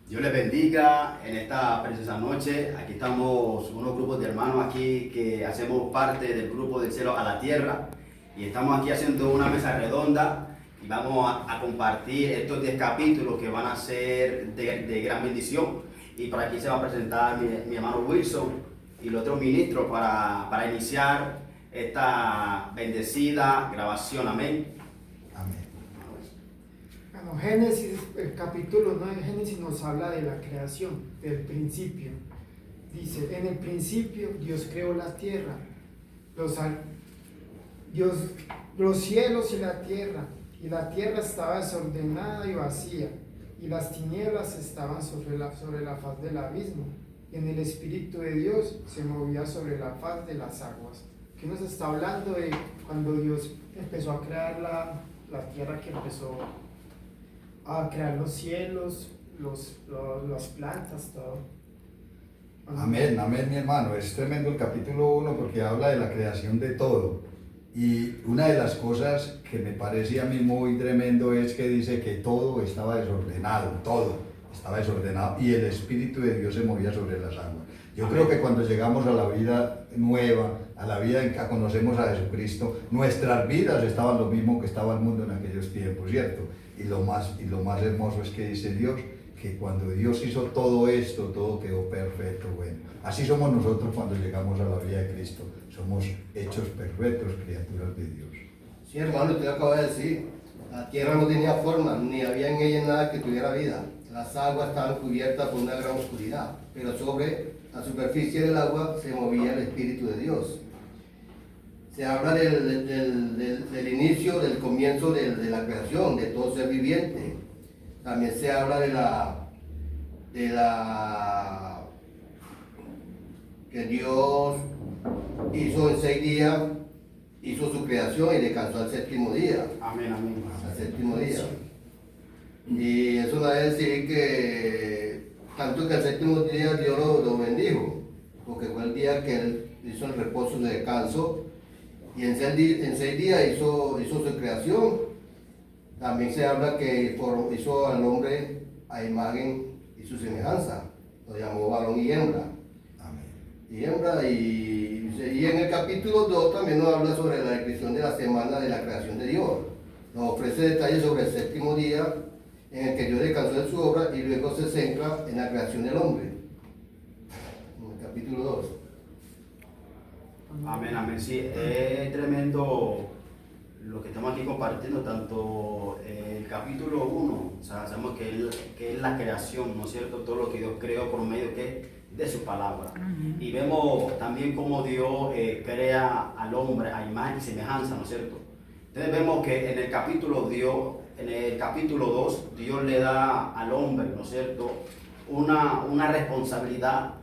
Dios les bendiga en esta preciosa noche. Aquí estamos unos grupos de hermanos aquí que hacemos parte del grupo del cielo a la tierra y estamos aquí haciendo una mesa redonda y vamos a compartir estos 10 capítulos que van a ser de gran bendición. Y por aquí se va a presentar mi hermano Wilson y los otros ministros para iniciar esta bendecida grabación. Amén. Amén. Bueno, Génesis, el capítulo 9 de Génesis nos habla de la creación, del principio. Dice, en el principio Dios creó la tierra, los cielos y la tierra estaba desordenada y vacía, y las tinieblas estaban sobre la faz del abismo, y en el Espíritu de Dios se movía sobre la faz de las aguas. ¿Qué nos está hablando de cuando Dios empezó a crear la tierra, que empezó a crear los cielos, las plantas, todo? Amén, amén, mi hermano. Es tremendo el capítulo 1 porque habla de la creación de todo. Y una de las cosas que me parece a mí muy tremendo es que dice que todo estaba desordenado, todo estaba desordenado y el Espíritu de Dios se movía sobre las aguas. Yo Amén. creo que cuando llegamos a la vida nueva, a la vida en que conocemos a Jesucristo, nuestras vidas estaban lo mismo que estaba el mundo en aquellos tiempos, ¿cierto? Y lo más hermoso es que dice Dios, que cuando Dios hizo todo esto, todo quedó perfecto, bueno. Así somos nosotros cuando llegamos a la vida de Cristo. Somos hechos perfectos, criaturas de Dios. Sí, hermano, usted acaba de decir, la tierra no tenía forma, ni había en ella nada que tuviera vida. Las aguas estaban cubiertas por una gran oscuridad, pero sobre la superficie del agua se movía el Espíritu de Dios. Se habla del inicio, del comienzo de la creación, de todo ser viviente. También se habla que Dios hizo en 6 días, hizo su creación y descansó al séptimo día. Amén, amén. Al séptimo día. Y eso da a decir que tanto que al séptimo día Dios lo bendijo, porque fue el día que Él hizo el reposo de descanso, y en 6 días hizo su creación. También se habla que hizo al hombre a imagen y su semejanza, lo llamó varón y hembra. Amén. Y en el capítulo 2 también nos habla sobre la descripción de la semana de la creación de Dios. Nos ofrece detalles sobre el séptimo día en el que Dios descansó de su obra y luego se centra en la creación del hombre. En el capítulo 2. Amén, amén. Sí, es tremendo lo que estamos aquí compartiendo, tanto el capítulo 1, o sea, sabemos que es la creación, ¿no es cierto? Todo lo que Dios creó por medio de su palabra. Y vemos también cómo Dios crea al hombre a imagen y semejanza, ¿no es cierto? Entonces vemos que en el capítulo 2, Dios le da al hombre, ¿no es cierto?, una responsabilidad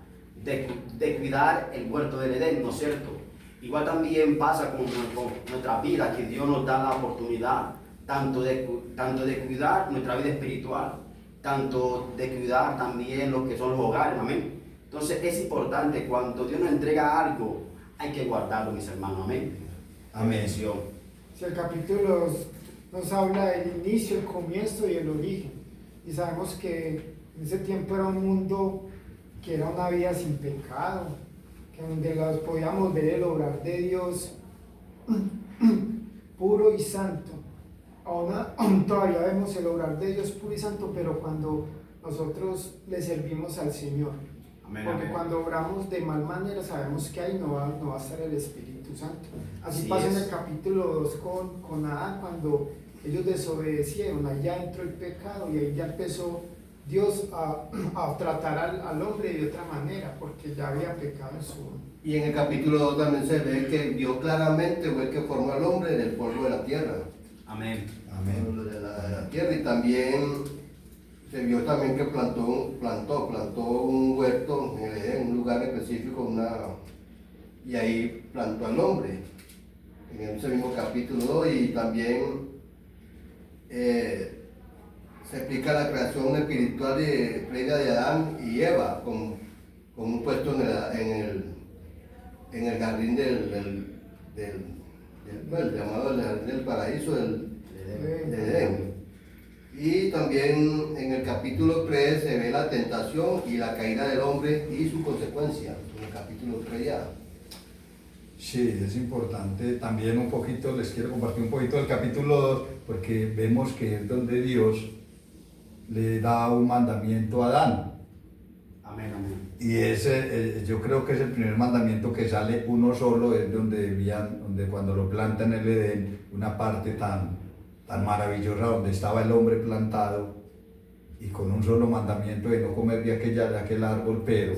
de cuidar el huerto del Edén, ¿no es cierto? Igual también pasa con nuestra vida, que Dios nos da la oportunidad tanto de cuidar nuestra vida espiritual, tanto de cuidar también lo que son los hogares, amén. Entonces es importante, cuando Dios nos entrega algo, hay que guardarlo, mis hermanos, amén. Amén. Bendición. Si el capítulo nos habla del inicio, el comienzo y el origen. Y sabemos que en ese tiempo era un mundo que era una vida sin pecado, que donde podíamos ver el obrar de Dios puro y santo. Aún todavía vemos el obrar de Dios puro y santo, pero cuando nosotros le servimos al Señor. Amén, Porque amén. cuando obramos de mal manera sabemos que ahí no va a estar el Espíritu Santo. Así Así pasa en es. el capítulo 2 con Adán, cuando ellos desobedecieron, ahí ya entró el pecado y ahí ya empezó Dios a tratar al hombre de otra manera, porque ya había pecado en su... Y en el capítulo 2 también se ve que Dios claramente fue el que formó al hombre del polvo de la tierra. Amén. Amén. De la tierra, y también se vio también que plantó un huerto en el Edén, un lugar específico, y ahí plantó al hombre, en ese mismo capítulo 2, y también se explica la creación espiritual previa de Adán y Eva, con un puesto en el jardín llamado el jardín del paraíso del Edén. Y también en el capítulo 3 se ve la tentación y la caída del hombre y su consecuencia, en el capítulo 3 ya. Sí, es importante también un poquito, les quiero compartir un poquito del capítulo 2, porque vemos que es donde Dios le da un mandamiento a Adán. Amén, amén. Y ese, yo creo que es el primer mandamiento que sale uno solo, es donde cuando lo plantan en el Edén, una parte tan maravillosa donde estaba el hombre plantado y con un solo mandamiento de no comer de aquel árbol, pero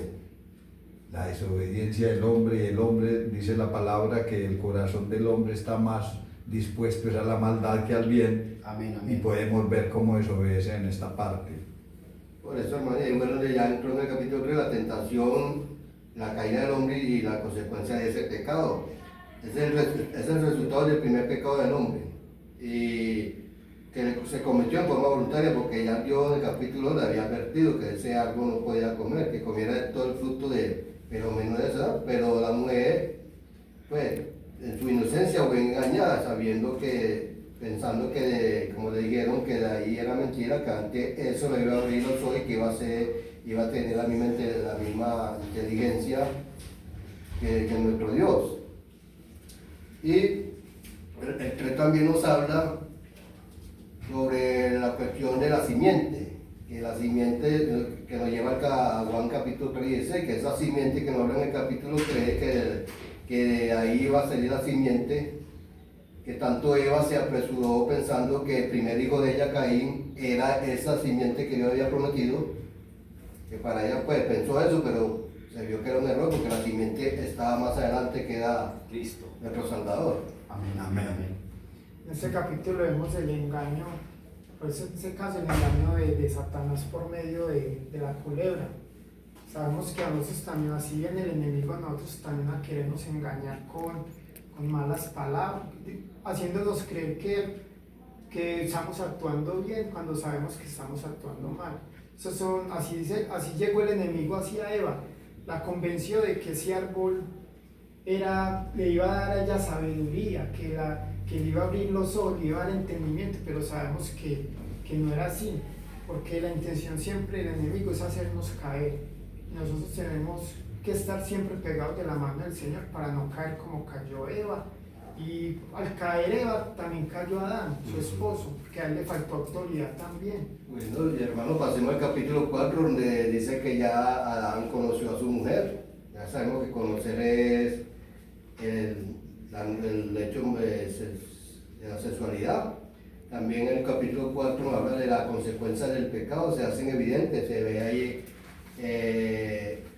la desobediencia del hombre, y el hombre, dice la palabra, que el corazón del hombre está más dispuesto a la maldad que al bien. Amén, Y amén. podemos ver cómo desobedece en esta parte. Por eso, hermano, y bueno, ya entró en el capítulo 3 la tentación, la caída del hombre y la consecuencia de ese pecado. Es el resultado del primer pecado del hombre. Y que se cometió en forma voluntaria porque ya Dios en el capítulo le había advertido que ese árbol no podía comer, que comiera de todo el fruto pero menos de esa, pero la mujer, pues, en su inocencia fue engañada, pensando que, como le dijeron, que de ahí era mentira, que antes eso le iba a abrir los ojos y que iba a tener la misma inteligencia que nuestro Dios. Y el 3 también nos habla sobre la cuestión de la simiente, que la simiente que nos lleva a Juan capítulo 3, que esa simiente que nos habla en el capítulo 3, que de ahí iba a salir la simiente, que tanto Eva se apresuró pensando que el primer hijo de ella, Caín, era esa simiente que Dios había prometido, que para ella pues pensó eso, pero se vio que era un error porque la simiente estaba más adelante que era Cristo. nuestro Salvador. Amén, amén, amén. En este capítulo vemos el engaño, pues en este caso el engaño de Satanás por medio de la culebra. Sabemos que a nosotros también, así viene el enemigo a nosotros también a querernos engañar con malas palabras, haciéndonos creer que estamos actuando bien cuando sabemos que estamos actuando mal. Así llegó el enemigo hacia Eva, la convenció de que ese árbol le iba a dar a ella sabiduría, que le iba a abrir los ojos, le iba a dar entendimiento, pero sabemos que no era así, porque la intención siempre del enemigo es hacernos caer. Nosotros tenemos que estar siempre pegados de la mano del Señor para no caer como cayó Eva. Y al caer Eva también cayó Adán, su esposo, porque a él le faltó autoridad también. Bueno, y hermano, pasemos al capítulo 4, donde dice que ya Adán conoció a su mujer. Ya sabemos que conocer es el hecho de la sexualidad. También en el capítulo 4 habla de la consecuencia del pecado, se hacen evidentes, se ve ahí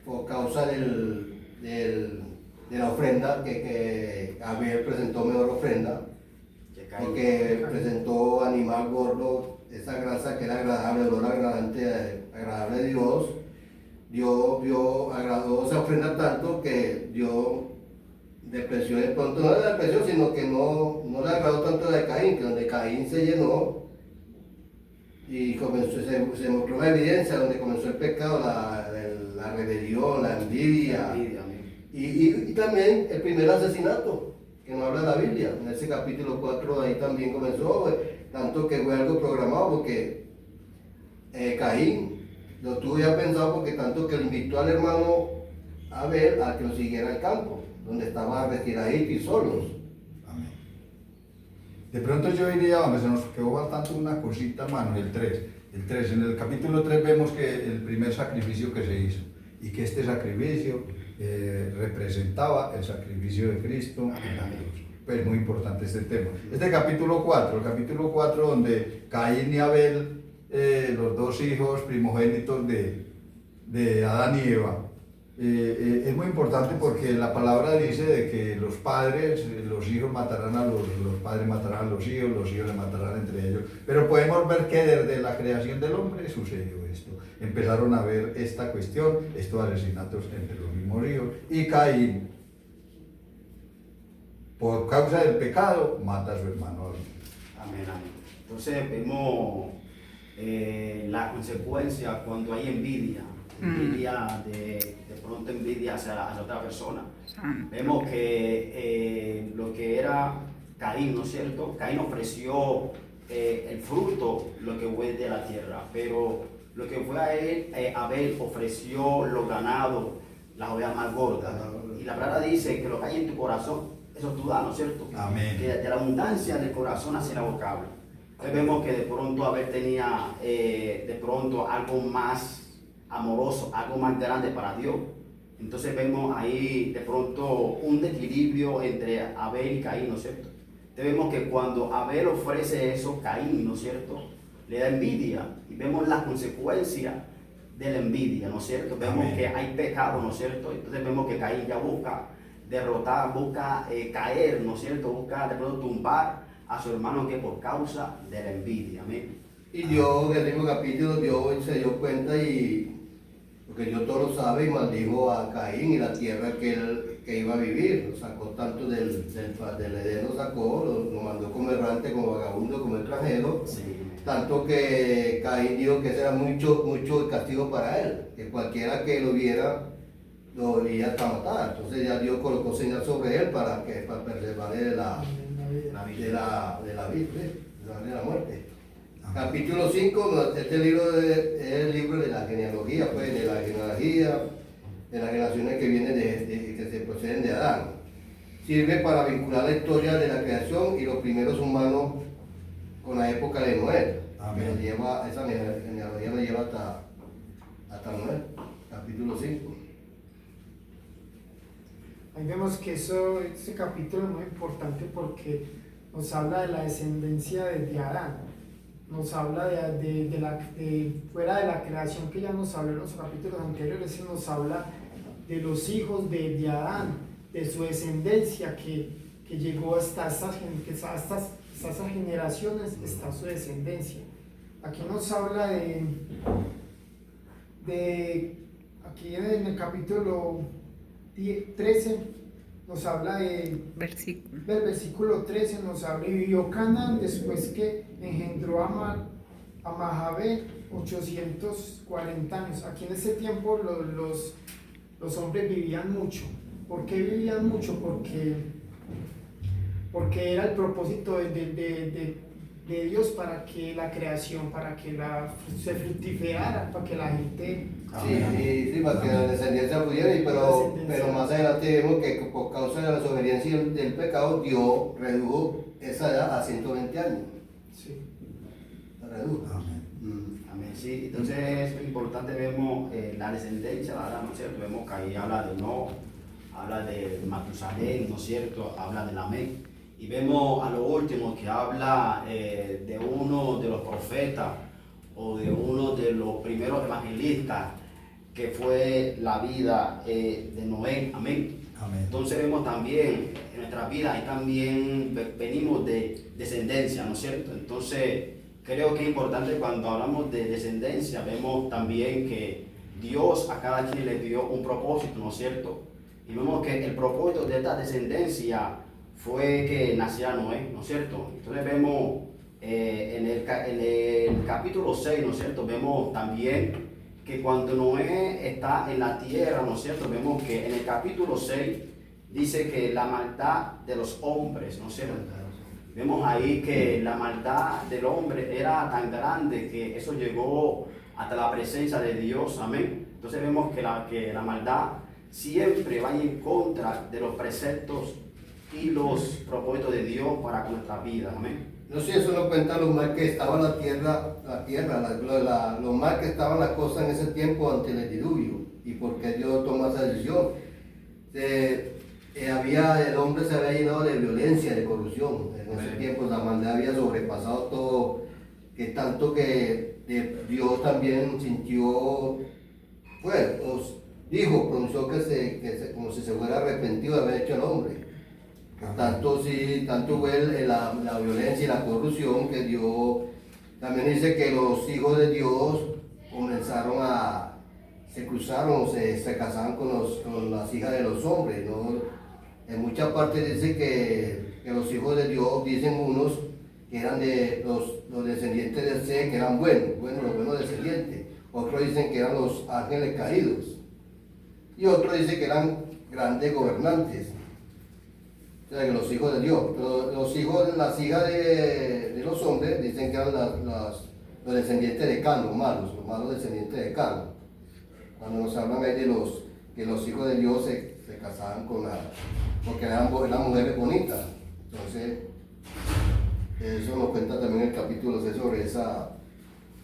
por causa de la ofrenda que Abel presentó mejor ofrenda, porque presentó animal gordo, esa grasa que era agradable, olor agradable a Dios. Dios agradó esa ofrenda tanto que Dios despreció de pronto, no le despreció, sino que no le agradó tanto de Caín, que donde Caín se llenó y se mostró la evidencia donde comenzó el pecado, la rebelión, la envidia. Y también el primer asesinato que nos habla la Biblia, en ese capítulo 4 ahí también comenzó, tanto que fue algo programado porque Caín lo tuvo ya pensado porque tanto que le invitó al hermano Abel a que lo siguiera al campo, donde estaba retiradito y solos. Amén. De pronto yo diría, hombre, se nos quedó faltando una cosita, hermano, el 3. En el capítulo 3 vemos que el primer sacrificio que se hizo, y que este sacrificio representaba el sacrificio de Cristo en la cruz. Pues muy importante este tema. El capítulo 4 donde Caín y Abel, los dos hijos primogénitos de Adán y Eva, es muy importante porque la palabra dice de que los padres, los hijos matarán a los padres matarán a los hijos se matarán entre ellos. Pero podemos ver que desde la creación del hombre sucedió esto. Empezaron a ver esta cuestión, estos asesinatos entre los mismos hijos. Y Caín, por causa del pecado, mata a su hermano Abel. Amén, amén. Entonces vemos la consecuencia cuando hay envidia de pronto envidia hacia otra persona. Vemos que lo que era Caín, ¿no es cierto? Caín ofreció el fruto, lo que fue de la tierra, pero lo que fue a él, Abel ofreció los ganados, las ovejas más gordas. Y la palabra dice que lo que hay en tu corazón, eso tú das, ¿no es cierto? Amén. Que de la abundancia del corazón hacia la boca habla. Entonces vemos que de pronto Abel tenía de pronto algo más amoroso, algo más grande para Dios. Entonces vemos ahí de pronto un desequilibrio entre Abel y Caín, ¿no es cierto? Entonces vemos que cuando Abel ofrece eso, Caín, ¿no es cierto?, le da envidia y vemos las consecuencias de la envidia, ¿no es cierto? Vemos Amén. que hay pecado, ¿no es cierto? Entonces vemos que Caín ya busca derrotar, busca caer, ¿no es cierto? Busca de pronto tumbar a su hermano que por causa de la envidia, amén. Y Dios, en el mismo capítulo, Dios se dio cuenta y, porque Dios todo lo sabe, y maldijo a Caín y la tierra que iba a vivir. Lo sacó tanto del Edén, lo sacó, lo mandó como errante, como vagabundo, como extranjero. Sí. Tanto que Caín dijo que ese era mucho el castigo para él, que cualquiera que lo viera lo iba hasta matar. Entonces ya Dios colocó señal sobre él para preservarle de la vida, de la muerte. Capítulo 5, este libro es el libro de la genealogía, pues, de las generaciones que vienen que se proceden de Adán. Sirve para vincular la historia de la creación y los primeros humanos con la época de Noé. Amén. Esa genealogía nos lleva hasta Noé, capítulo 5. Ahí vemos que este capítulo es muy importante porque nos habla de la descendencia de Adán, nos habla fuera de la creación que ya nos habló en los capítulos anteriores, nos habla de los hijos de Adán, de su descendencia que llegó hasta estas generaciones, está su descendencia. Aquí nos habla aquí en el capítulo 13 nos habla del versículo 13, nos habla, y vivió Canaán después que engendró a Mahabé 840 años. Aquí en ese tiempo los hombres vivían mucho. ¿Por qué vivían mucho? Porque era el propósito de Dios para que la creación, para que se fructificara, para que la gente... Sí, para que la descendencia pudiera, pero más adelante vemos que por causa de la desobediencia y del pecado, Dios redujo esa edad a 120 años. Sí. La redujo. Amén. Amén, sí. Entonces es importante, vemos la descendencia, ¿verdad? ¿No es cierto? Vemos que ahí habla de Noé, habla de Matusalén, ¿no es cierto? Habla de Lamec. Y vemos a lo último que habla de uno de los profetas o de uno de los primeros evangelistas, que fue la vida de Noé. Amén. Amén. Entonces vemos también en nuestra vida, y también venimos de descendencia, ¿no es cierto? Entonces creo que es importante cuando hablamos de descendencia, vemos también que Dios a cada quien le dio un propósito, ¿no es cierto? Y vemos que el propósito de esta descendencia fue que naciera Noé, ¿no es cierto? Entonces vemos en el capítulo 6, ¿no es cierto? Vemos también que cuando Noé está en la tierra, ¿no es cierto? Vemos que en el capítulo 6 dice que la maldad de los hombres, ¿no es cierto? Vemos ahí que la maldad del hombre era tan grande que eso llegó hasta la presencia de Dios, amén. Entonces vemos que la maldad siempre va en contra de los preceptos y los propósitos de Dios para con nuestra vida, amén. No sé, eso nos cuenta lo mal que estaba la tierra, lo mal que estaban las cosas en ese tiempo ante el diluvio y por qué Dios tomó esa decisión. El hombre se había llenado de violencia, de corrupción. En ese tiempo la maldad había sobrepasado todo, que tanto que Dios también sintió, pues, pronunció como si se fuera arrepentido de haber hecho al hombre. Tanto fue la violencia y la corrupción que Dios también dice que los hijos de Dios se cruzaron, se casaban con las hijas de los hombres, ¿no? En muchas partes dice que los hijos de Dios, dicen unos, que eran de los descendientes de Seth, que eran los buenos descendientes. Otros dicen que eran los ángeles caídos. Y otros dicen que eran grandes gobernantes. O sea, que los hijos de Dios. Pero los hijos, las hijas de los hombres dicen que eran los descendientes de Can, los malos descendientes de Can. Cuando nos hablan ahí de que los hijos de Dios se casaban porque eran mujeres bonitas. Entonces, eso nos cuenta también el capítulo 6 sobre esa.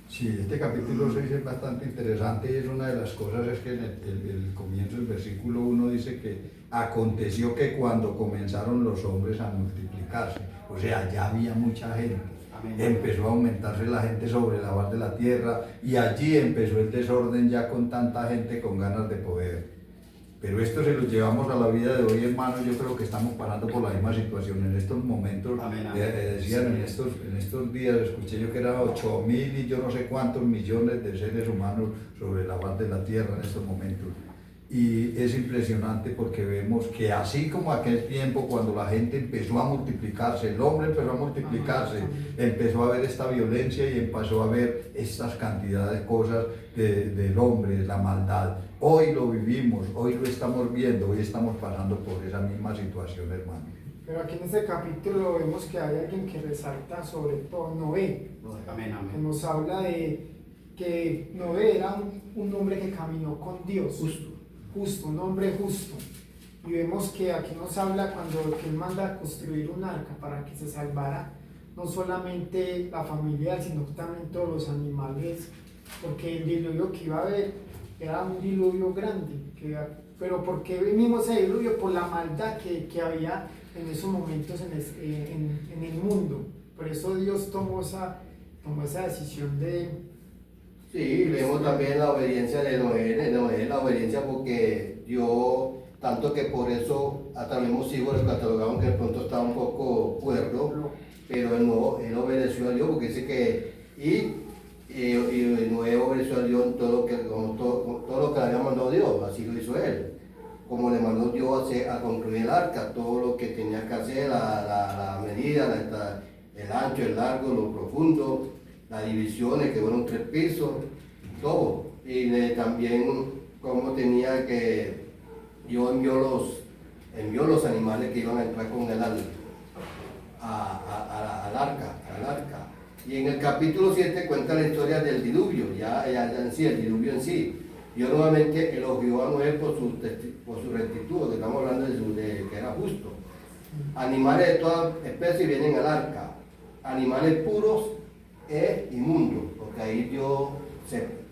Sí, este capítulo 6 es bastante interesante y es una de las cosas es que en el comienzo del versículo 1 dice que aconteció que cuando comenzaron los hombres a multiplicarse, o sea, ya había mucha gente, Amén. empezó a aumentarse la gente sobre la faz de la tierra y allí empezó el desorden ya con tanta gente con ganas de poder. Pero esto se lo llevamos a la vida de hoy, hermanos. Yo creo que estamos pasando por la misma situación en estos momentos. Amén, amén. Decían Sí. en estos días, escuché yo que eran 8.000 y yo no sé cuántos millones de seres humanos sobre la faz de la tierra en estos momentos. Y es impresionante porque vemos que así como aquel tiempo cuando la gente empezó a multiplicarse, el hombre empezó a multiplicarse, empezó a ver esta violencia y empezó a ver estas cantidades de cosas del hombre, la maldad. Hoy lo vivimos, hoy lo estamos viendo, hoy estamos pasando por esa misma situación, hermano. Pero aquí en este capítulo vemos que hay alguien que resalta sobre todo Noé, Amén, que amén. nos habla de que Noé era un hombre que caminó con Dios, justo, un hombre justo. Y vemos que aquí nos habla cuando que él manda a construir un arca para que se salvara no solamente la familia, sino también todos los animales, porque el diluvio que iba a haber era un diluvio grande, pero porque venimos ese diluvio por la maldad que había en esos momentos en el mundo. Por eso Dios tomó esa decisión de... Sí, vemos también la obediencia de Noé, la obediencia porque dio tanto que por eso hasta los mismos hijos le catalogaban que de pronto estaba un poco cuerdo, pero él obedeció a Dios porque dice que y Noé obedeció a Dios en todo lo que le había mandado Dios, así lo hizo él. Como le mandó Dios a construir el arca, todo lo que tenía que hacer, la medida, el ancho, el largo, lo profundo, las divisiones que fueron 3 pisos, todo. Y también cómo tenía que, Dios envió los animales que iban a entrar con él al arca. Y en el capítulo 7 cuenta la historia del diluvio, ya en sí, el diluvio en sí. Dios nuevamente elogió a Noé por su rectitud, que estamos hablando de que era justo. Animales de toda especie vienen al arca, animales puros e inmundos, porque ahí Dios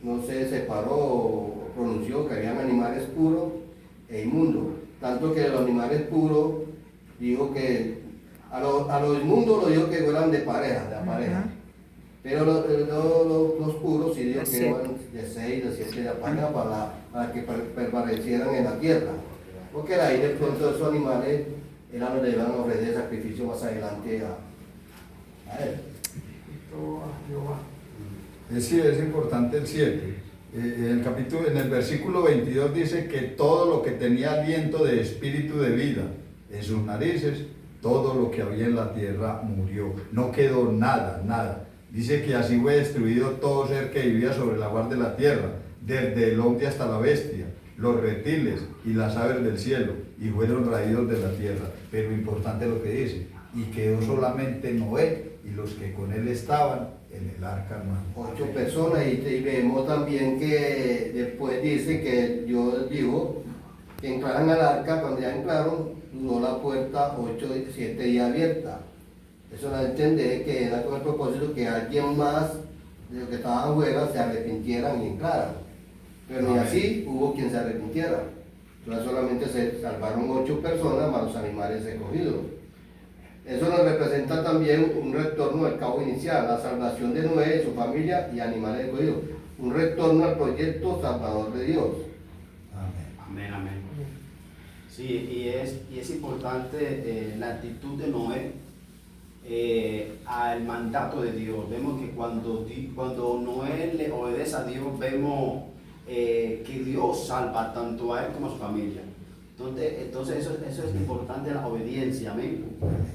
no se separó o pronunció que habían animales puros e inmundos. Tanto que los animales puros, digo que a los inmundos lo digo que fueran de pareja, pero los puros sí digo que eran de 6, de 7 de pareja para que permanecieran en la tierra. Porque ahí de pronto esos animales eran los que iban a ofrecer sacrificio más adelante a él. Sí, es importante el 7. En el versículo 22 dice que todo lo que tenía aliento de espíritu de vida en sus narices, todo lo que había en la tierra murió. No quedó nada. Dice que así fue destruido todo ser que vivía sobre la faz de la tierra, desde el hombre hasta la bestia, los reptiles y las aves del cielo, y fueron raídos de la tierra. Pero importante lo que dice, y quedó solamente Noé y los que con él estaban en el arca, hermano. 8 personas, y vemos también que después dice que Dios dijo que entraran al arca. Cuando ya entraron, duró la puerta 7 días abierta. Eso da a entender que era con el propósito que alguien más de los que estaban afuera se arrepintieran y entraran. Pero ni así hubo quien se arrepintiera. Entonces solamente se salvaron 8 personas más los animales escogidos. Eso nos representa también un retorno al cabo inicial, la salvación de Noé, su familia y animales escogidos. Un retorno al proyecto salvador de Dios. Amén. Sí, y es importante la actitud de Noé al mandato de Dios. Vemos que cuando Noé le obedece a Dios, vemos que Dios salva tanto a él como a su familia. Entonces eso es importante, la obediencia, amén.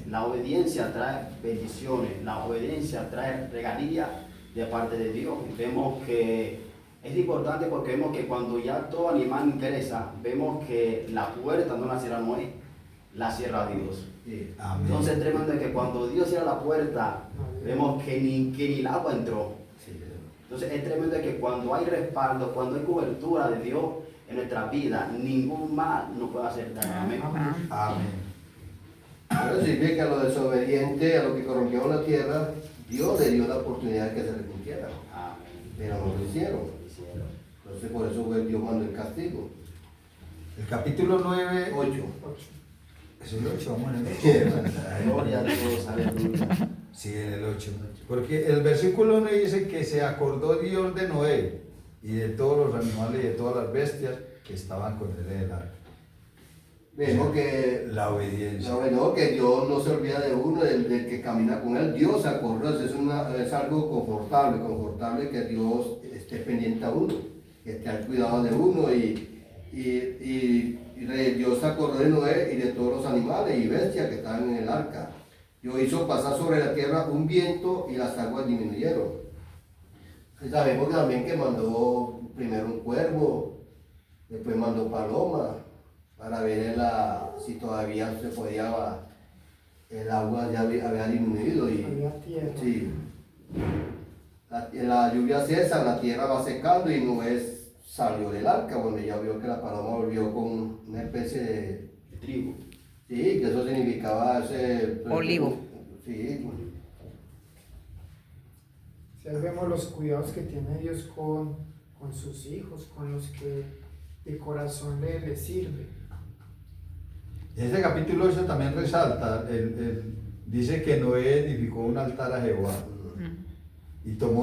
La obediencia trae bendiciones, la obediencia trae regalías de parte de Dios. Vemos que es importante porque vemos que cuando ya todo animal ingresa, vemos que la puerta no la cierra Noé, la cierra Dios. Sí. Amén. Entonces es tremendo que cuando Dios cierra la puerta, vemos que ni el agua entró. Sí. Entonces es tremendo que cuando hay respaldo, cuando hay cobertura de Dios en nuestra vida, ningún mal nos puede hacer daño. Amén. Amén. Pero sí ve que a los desobedientes, a los que corrompieron la tierra, Dios le dio la oportunidad de que se arrepintieran, Amén. pero no lo hicieron. Hicieron. Entonces por eso fue Dios mandó el castigo. El capítulo 9, 8. es el 8, vamos en el 8. Gloria a Dios, aleluya. Sí, en el 8. Porque el versículo 1 dice que se acordó Dios de Noé y de todos los animales y de todas las bestias que estaban con él en el arca. Vemos que La obediencia. no, que Dios no se olvida de uno, del que camina con él. Dios se acordó, es algo confortable que Dios esté pendiente a uno, que esté al cuidado de uno Dios se acordó de Noé y de todos los animales y bestias que estaban en el arca. Dios hizo pasar sobre la tierra un viento y las aguas disminuyeron. Y sabemos también que mandó primero un cuervo, después mandó paloma, para ver si todavía se podía, el agua ya había disminuido. Y, Había tierra. sí, la lluvia cesa, la tierra va secando y Noé salió del arca, bueno, ya vio que la paloma volvió con una especie de Trigo. sí, que eso significaba ese Olivo. Sí, Si ahí vemos los cuidados que tiene Dios con sus hijos, con los que de corazón le sirve. En este capítulo 8 también resalta, dice que Noé edificó un altar a Jehová y tomó